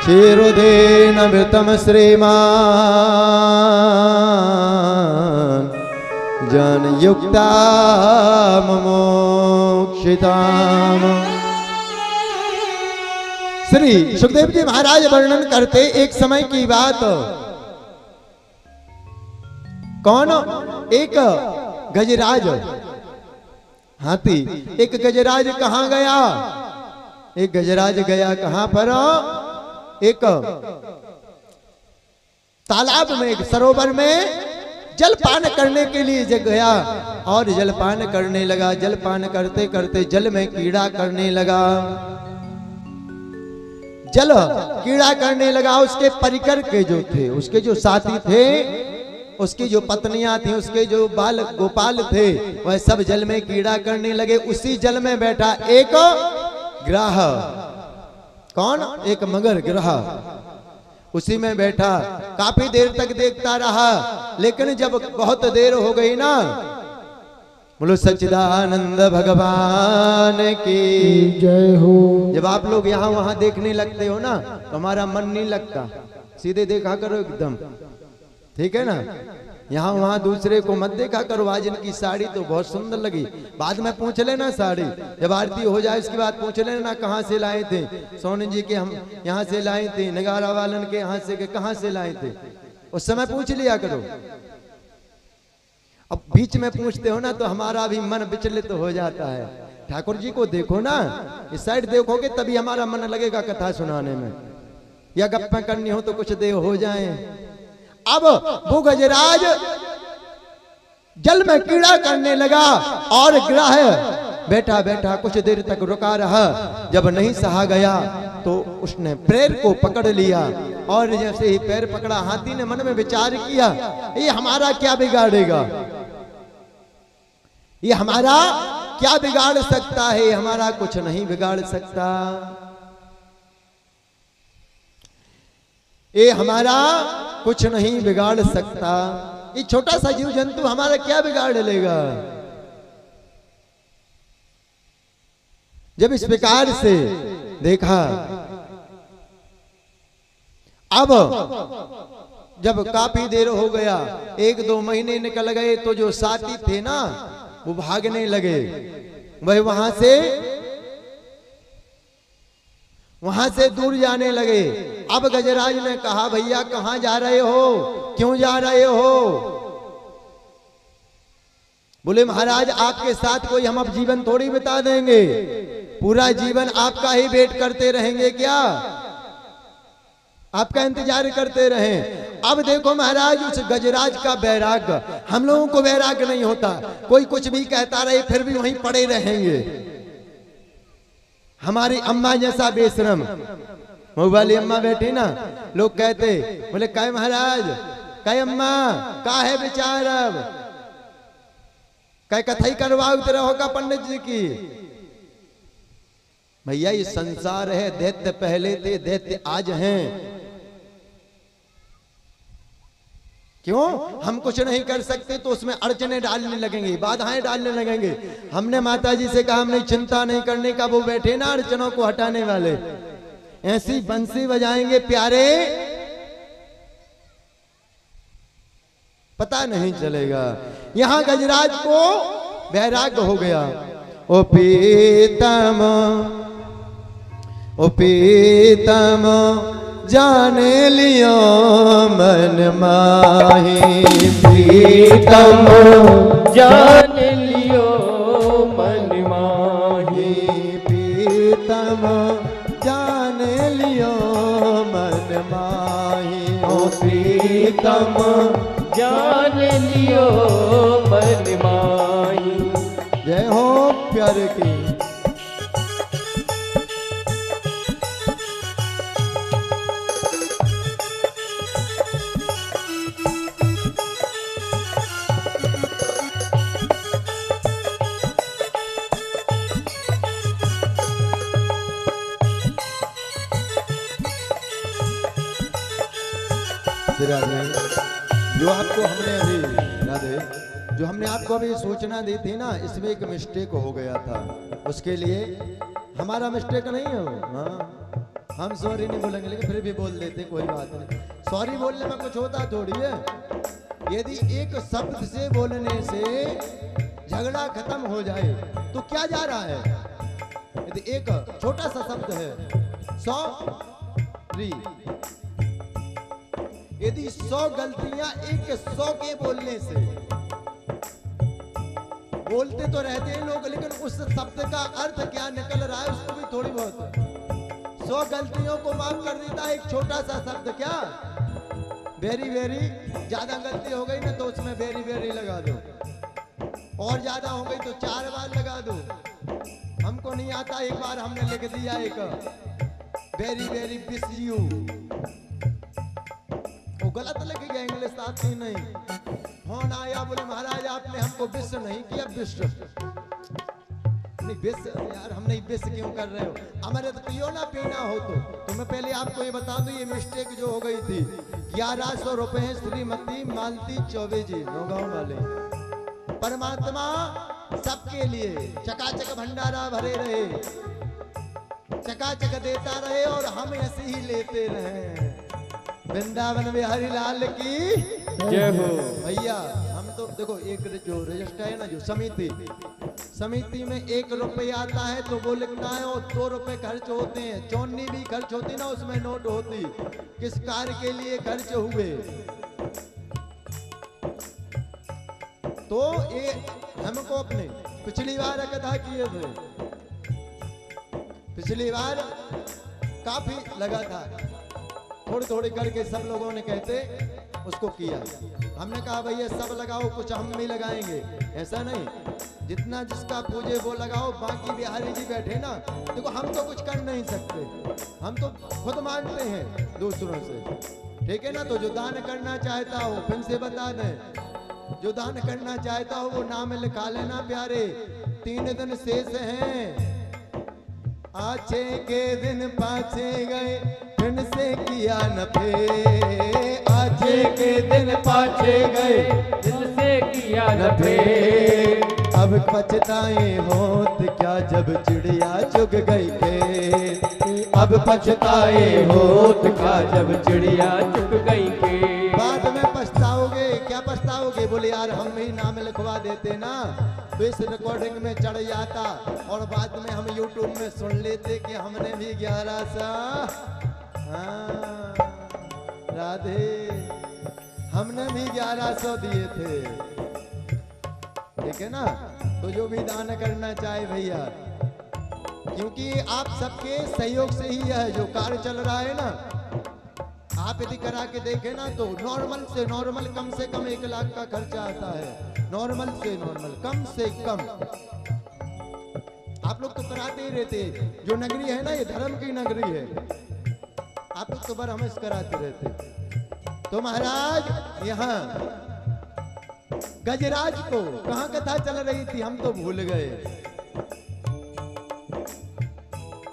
चिरुदेनमृतं श्रीमान् जनयुक्तां मोक्षिताम्। श्री सुखदेव जी महाराज वर्णन करते एक समय की बात। कौन? एक गजराज हाथी। एक गजराज कहां गया? एक गजराज गया कहां पर? एक तालाब में, एक सरोवर में जलपान करने के लिए गया और जलपान करने लगा। जलपान करते करते जल में कीड़ा करने लगा। जल कीड़ा करने लगा। उसके परिकर के जो थे, उसके जो साथी थे, उसकी जो पत्नियां थी, उसके जो बाल गोपाल थे, वह सब जल में कीड़ा करने लगे। उसी जल में बैठा एक ग्राह। कौन? एक मगर ग्राह उसी में बैठा। काफी देर तक देखता रहा, लेकिन जब बहुत देर हो गई ना, बोलो सच्चिदानंद भगवान की जय हो। जब आप लोग यहाँ वहां देखने लगते हो ना, तो हमारा मन नहीं लगता। सीधे देखा करो एकदम, ठीक है ना। यहाँ वहां दूसरे को मत देखा करो। आज इनकी साड़ी तो बहुत सुंदर लगी। बाद में पूछ लेना साड़ी, जब आरती हो जाए उसके बाद पूछ लेना कहाँ से लाए थे। सोनी जी के हम यहाँ से लाए थे, नगारा वालन के यहाँ से, कहाँ से लाए थे, उस समय पूछ लिया करो। अब बीच में पूछते हो ना तो हमारा भी मन विचलित हो जाता है। ठाकुर जी को देखो ना, इस साइड देखोगे तभी हमारा मन लगेगा कथा सुनाने में, या गप्पा करनी हो तो कुछ देर हो जाए। अब वो गजराज जल में कीड़ा करने लगा और ग्राह बैठा बैठा कुछ देर तक रुका रहा। जब नहीं सहा गया तो उसने पैर को पकड़ लिया, और जैसे ही पैर पकड़ा, हाथी ने मन में विचार किया, ये हमारा क्या बिगाड़ेगा, ये हमारा क्या बिगाड़ सकता है, हमारा कुछ नहीं बिगाड़ सकता, ये हमारा कुछ नहीं बिगाड़ सकता, ये छोटा सा जीव जंतु हमारा क्या बिगाड़ लेगा। जब इस प्रकार से देखा, अब जब काफी देर हो गया, 1-2 महीने निकल गए, तो जो साथी थे ना वो भागने लगे। वह वहां से दूर जाने लगे। अब गजराज ने कहा, भैया कहां जा रहे हो, क्यों जा रहे हो? बोले महाराज आपके साथ कोई हम अब जीवन थोड़ी बिता देंगे, पूरा जीवन आपका ही वेट करते रहेंगे क्या, आपका इंतजार करते रहें। अब देखो महाराज, उस गजराज का वैराग्य, हम लोगों को वैराग्य नहीं होता। कोई कुछ भी कहता रहे फिर भी वहीं पड़े रहेंगे। हमारी अम्मा जैसा बेशरम, वो वाली अम्मा बैठी ना, लोग कहते, बोले काय महाराज, काय अम्मा, का है विचार, अब काय कथई करवाओ तेरा होगा पंडित जी की। भैया ये संसार है, दैत्य पहले थे, दैत्य आज हैं। क्यों? हम कुछ नहीं कर सकते तो उसमें अड़चने डालने लगेंगे, बाधाएं डालने लगेंगे। हमने माता जी से कहा हमने चिंता नहीं करने का, वो बैठे ना अड़चनों को हटाने वाले, ऐसी बंसी बजाएंगे प्यारे, पता नहीं चलेगा। यहां गजराज को वैराग्य हो गया। ओ पीतम जाने लियो मन माही, प्रीतम जान लियो मन माही, प्रीतम जान लियो मन माही, ओ प्रीतम जान लियो मन माही। जय हो प्यारे की। जो आपको हमने अभी राधे, जो हमने आपको अभी सूचना दी थी ना, इसमें एक मिस्टेक हो गया था। उसके लिए हमारा मिस्टेक नहीं है, हाँ हम सॉरी नहीं बोलेंगे, लेकिन फिर भी बोल देते, कोई बात नहीं। सॉरी बोलने में कुछ होता थोड़ी है। यदि एक शब्द से बोलने से झगड़ा खत्म हो जाए तो क्या जा रहा है। यदि एक छोटा सा शब्द है सॉरी, यदि 100 गलतियां एक 100 के बोलने से, बोलते तो रहते हैं लोग, लेकिन उस शब्द का अर्थ क्या निकल रहा है उसको भी थोड़ी बहुत 100 गलतियों को माफ कर देता है एक छोटा सा शब्द। क्या वेरी वेरी, ज्यादा गलती हो गई ना तो उसमें वेरी वेरी लगा दो, और ज्यादा हो गई तो 4 बार लगा दो। हमको नहीं आता, एक बार हमने लिख दिया एक वेरी वेरी विश यू, वो गलत लिख गया, इंग्लिश आती नहीं। फोन आया, बोले महाराज आपने हमको विश नहीं किया, विश नहीं, विश यार हम नहीं विश क्यों कर रहे हो, अमृत पियो ना पीना हो तो मैं पहले आपको ये बता दूं, ये मिस्टेक जो हो गई थी। 1100 रुपए श्रीमती मालती चौबे जी नौगांव वाले। परमात्मा सबके लिए चकाचक भंडारा भरे रहे, चकाचक देता रहे और हम ऐसे ही लेते रहे। वृंदावन बिहारी लाल की जय हो। भैया हम तो देखो, एक जो रजिस्टर है ना, जो समिति में 1 रुपया आता है तो वो लिखना है, और 2 रुपए खर्च होते हैं, चौनी भी खर्च होती ना, उसमें नोट होती किस कार्य के लिए खर्च हुए। तो ये हमको अपने पिछली बार कथा किए थे, पिछली बार काफी लगा था, थोड़ी थोड़ी करके सब लोगों ने कहते उसको किया। हमने कहा भैया सब लगाओ, कुछ हम भी लगाएंगे, ऐसा नहीं, जितना जिसका पूजे वो लगाओ। बाकी बिहारी जी बैठे ना, देखो हम तो कुछ कर नहीं सकते, हम तो खुद मांगते हैं दूसरों से, ठीक है ना। तो जो दान करना चाहता हो फिर से बता दें, जो दान करना चाहता हो वो नाम लिखा लेना प्यारे। 3 दिन शेष हैं, आछे के दिन पाछे गए, फिर से किया न फेर। आछे के दिन पाछे गए, दिल से किया न फेर। अब पछताए होत क्या जब चिड़िया चुग गई खेत। अब पछताए होत का जब चिड़िया चुग गई के। बाद में पछताओगे, क्या पछताओगे, बोले यार हम ही नाम लिखवा देते ना तो इस रिकॉर्डिंग में चढ़ जाता, और बाद में हम यूट्यूब में सुन लेते कि हमने भी 1100, हाँ राधे, हमने भी 1100 दिए थे, ठीक है ना। तो जो भी दान करना चाहे भैया, क्योंकि आप सबके सहयोग से ही यह जो कार्य चल रहा है ना, आप यदि करा के देखें ना तो नॉर्मल से नॉर्मल कम से कम 1 लाख का खर्चा आता है, नॉर्मल से नॉर्मल कम से कम। आप लोग तो कराते ही रहते, जो नगरी है ना ये धर्म की नगरी है, आप लोग तो बरहमस कराते रहते। तो महाराज यहाँ गजराज को कहाँ कथा चल रही थी हम तो भूल गए।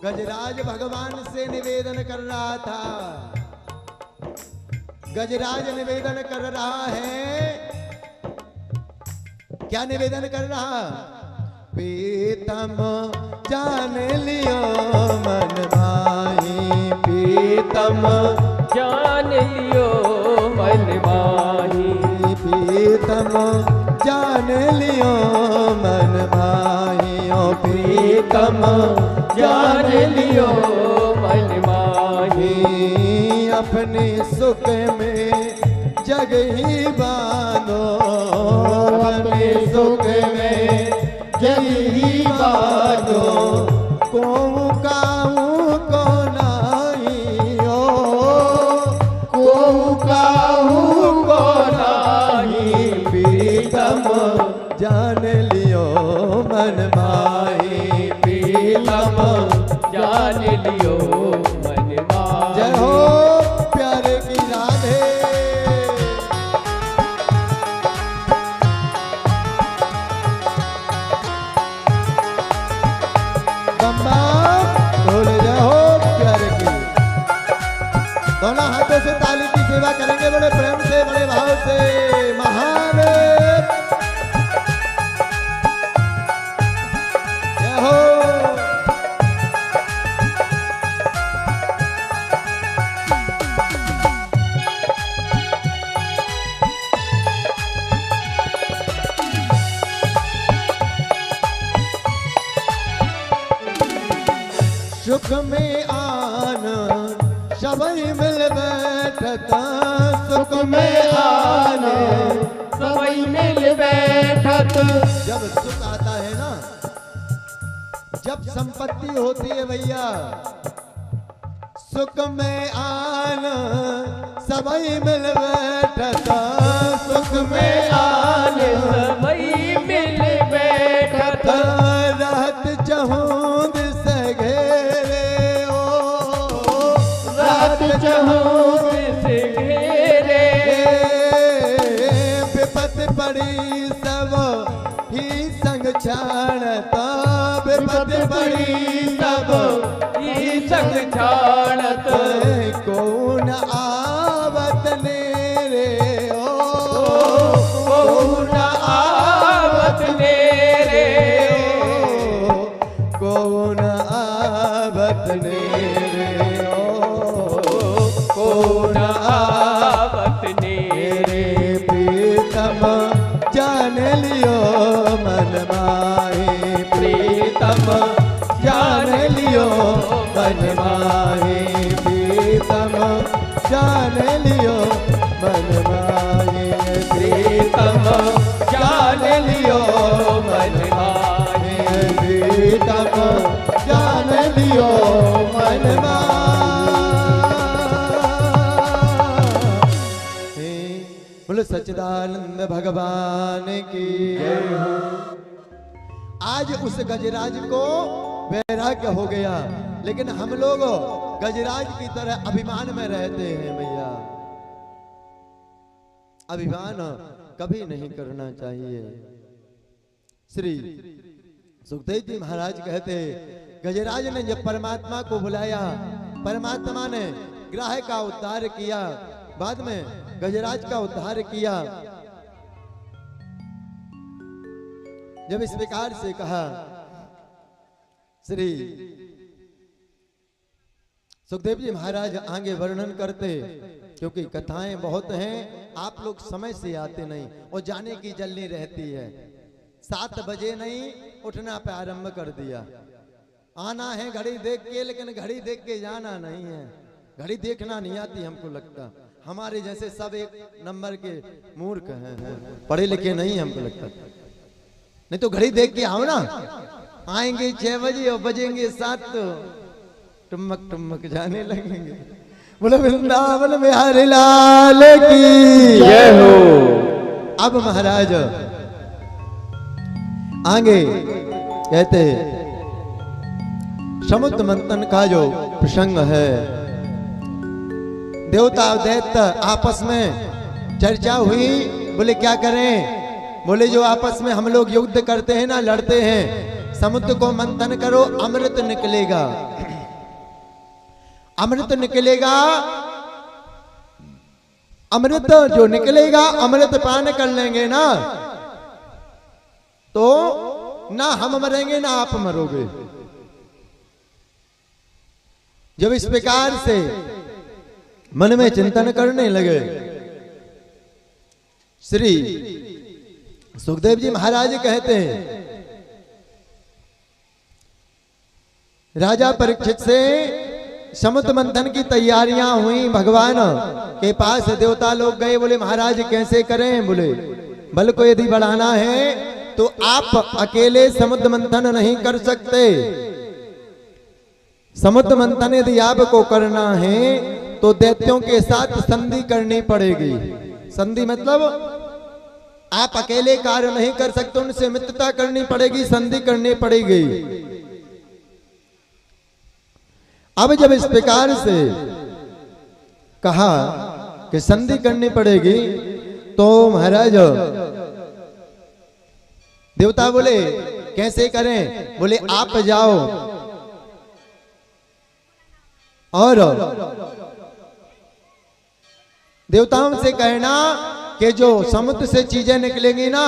गजराज भगवान से निवेदन कर रहा था, गजराज निवेदन कर रहा है, क्या निवेदन कर रहा, प्रीतम जान लियो मन माही। प्रीतम जान लियो मन माही। प्रीतम जान लियो मन माही। ओ प्रीतम जान लियो मन माही। अपने सुख में जग ही बांधो, अपने सुख में जग ही बांधो। को काहू को नाही हो, को काहू को नाही। प्रीतम जान लियो मन माही। प्रीतम जान लियो मन माही। जय हो प्यारे की राधे। बम्बा ढोल जय हो प्यारे की। दोनों हाथों से ताली की सेवा करेंगे बड़े प्रेम से, बड़े भाव से। महादेव जय हो। सुख में आनंद सबई मिल बैठता, सुख में आनंद सबई मिल बैठत। जब सुख आता है ना, जब संपत्ति होती है भैया, सुख में आनंद सबई मिल बैठता, सुख में आनंद सबई मिल बैठत। रहत चहूद से घेरे ओ, रहत चहूद से घेरे, विपत पड़ी सब ही संग छाड़ता, विपत पड़ी सब ही संग छाड़त। कौन आवत नेरे ओ, कौन आवत नेरे ओ, कौन आवत नेरे ओ, कौन आवत नेरे। प्रीतम जान लियो मन माहे, प्रीतम जान लियो मन माहे, प्रीतम जान लियो मन माहे, प्रीतम जान लियो मन माहे, प्रीतम जान लियो मन माहे। बोलो सच्चिदानंद भगवान की जय हो। आज उस गजराज को वैराग्य हो गया, लेकिन हम लोग गजराज की तरह अभिमान में रहते हैं भैया। अभिमान कभी नहीं करना चाहिए। श्री सुखदेव जी महाराज कहते, गजराज ने जब परमात्मा को बुलाया, परमात्मा ने ग्राह का उद्धार किया, बाद में गजराज का उद्धार किया। जब इस प्रकार से कहा, श्री सुखदेव जी महाराज आगे वर्णन करते, क्योंकि कथाएं बहुत हैं, आप लोग समय से आते नहीं और जाने की जल्दी रहती है। 7 बजे नहीं उठना प्रारंभ कर दिया। आना है घड़ी देख के, लेकिन घड़ी देख के जाना नहीं है। घड़ी देखना नहीं आती हमको लगता, हमारे जैसे सब एक नंबर के मूर्ख हैं, पढ़े लिखे नहीं हमको लगता। नहीं तो घड़ी देख के आओ ना, आएंगे 6 बजे और बजेंगे 7 तो टुमक टुमक जाने लगेंगे। बोलो वृंदावन में हरि लाल की जय हो। अब महाराज आगे कहते, समुद्र मंथन का जो प्रसंग है, देवता और दैत्य आपस में चर्चा हुई। बोले क्या करें? बोले जो आपस में हम लोग युद्ध करते हैं ना, लड़ते हैं, समुद्र को मंथन करो, अमृत निकलेगा। अमृत निकलेगा, अमृत जो निकलेगा, अमृत पान कर लेंगे ना, तो ना हम मरेंगे ना आप मरोगे। जब इस प्रकार से मन में चिंतन करने लगे, श्री सुखदेव जी महाराज कहते हैं, राजा परीक्षित से समुद्र मंथन की तैयारियां हुई। भगवान के पास देवता लोग गए, बोले महाराज कैसे करें? बोले बल को यदि बढ़ाना है तो आप अकेले समुद्र मंथन नहीं कर सकते। समुद्र मंथन यदि आपको करना है तो दैत्यों के साथ संधि करनी पड़ेगी। संधि मतलब आप अकेले कार्य नहीं कर सकते, उनसे मित्रता करनी पड़ेगी, संधि करनी पड़ेगी। अब जब इस प्रकार से कहा कि संधि करनी पड़ेगी, तो महाराज देवता बोले कैसे करें? बोले आप जाओ और देवताओं से कहना कि जो समुद्र से चीजें निकलेंगी ना,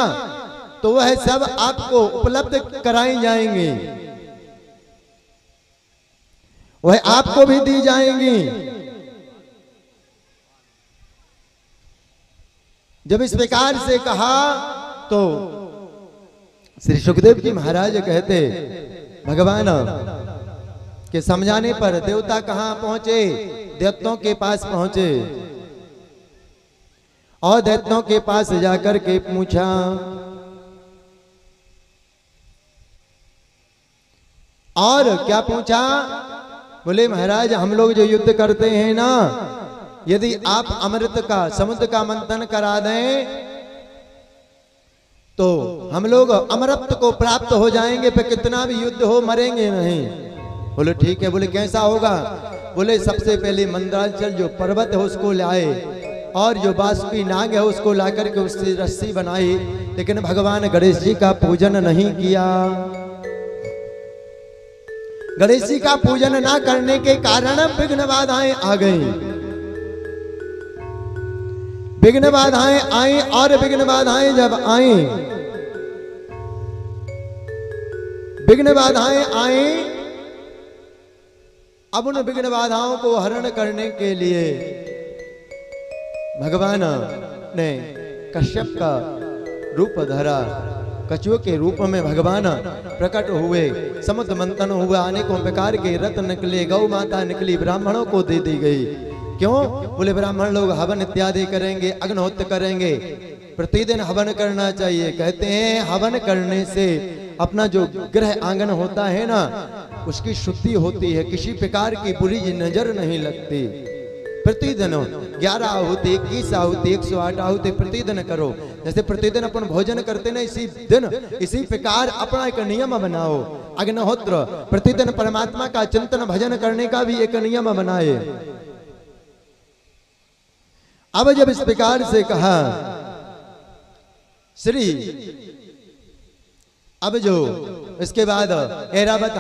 तो वह सब आपको उपलब्ध कराई जाएंगी, वह आपको भी दी जाएंगी। जब इस प्रकार से कहा तो श्री सुखदेव जी महाराज कहते, भगवान उसके समझाने पर देवता कहां पहुंचे? दैत्यों के पास पहुंचे और दैत्यों के पास जाकर के पूछा, और क्या पूछा? बोले महाराज हम लोग जो युद्ध करते हैं ना, यदि आप अमृत का समुद्र का मंथन करा दें तो हम लोग अमृत को प्राप्त हो जाएंगे, फिर कितना भी युद्ध हो मरेंगे नहीं। बोले ठीक है। बोले कैसा होगा? बोले सबसे पहले मंदराचल जो पर्वत है उसको लाए और जो बासुकी नाग है उसको ला करके उससे रस्सी बनाई, लेकिन भगवान गणेश जी का पूजन नहीं किया। गणेश जी का पूजन ना करने के कारण विघ्न बाधाएं आ गई, विघ्न बाधाएं आई, और विघ्न बाधाएं जब आई, विघ्न बाधाएं आई, अब उन विघ्न बाधाओं को हरण करने के लिए भगवान ने कश्यप का रूप धरा। कछुए के रूप में भगवान प्रकट हुए, समुद्र मंथन हुआ, अनेकों प्रकार के रत्न निकले, गौ माता निकली, ब्राह्मणों को दे दी गई। क्यों? बोले ब्राह्मण लोग हवन इत्यादि करेंगे, अग्निहोत्र करेंगे, प्रतिदिन हवन करना चाहिए। कहते हैं हवन करने से अपना जो गृह आंगन होता है ना, उसकी शुद्धि होती है, किसी प्रकार की बुरी नजर नहीं लगती। प्रतिदिन 11 आहुति, 21 आहुति, 108 आहुति प्रतिदिन करो। जैसे प्रतिदिन अपन भोजन करते ना, इसी दिन इसी प्रकार अपना एक नियम बनाओ। अग्निहोत्र प्रतिदिन परमात्मा का चिंतन भजन करने का भी एक नियम बनाए। अब जब इस प्रकार से कहा श्री, अब जो इसके बाद ऐरावत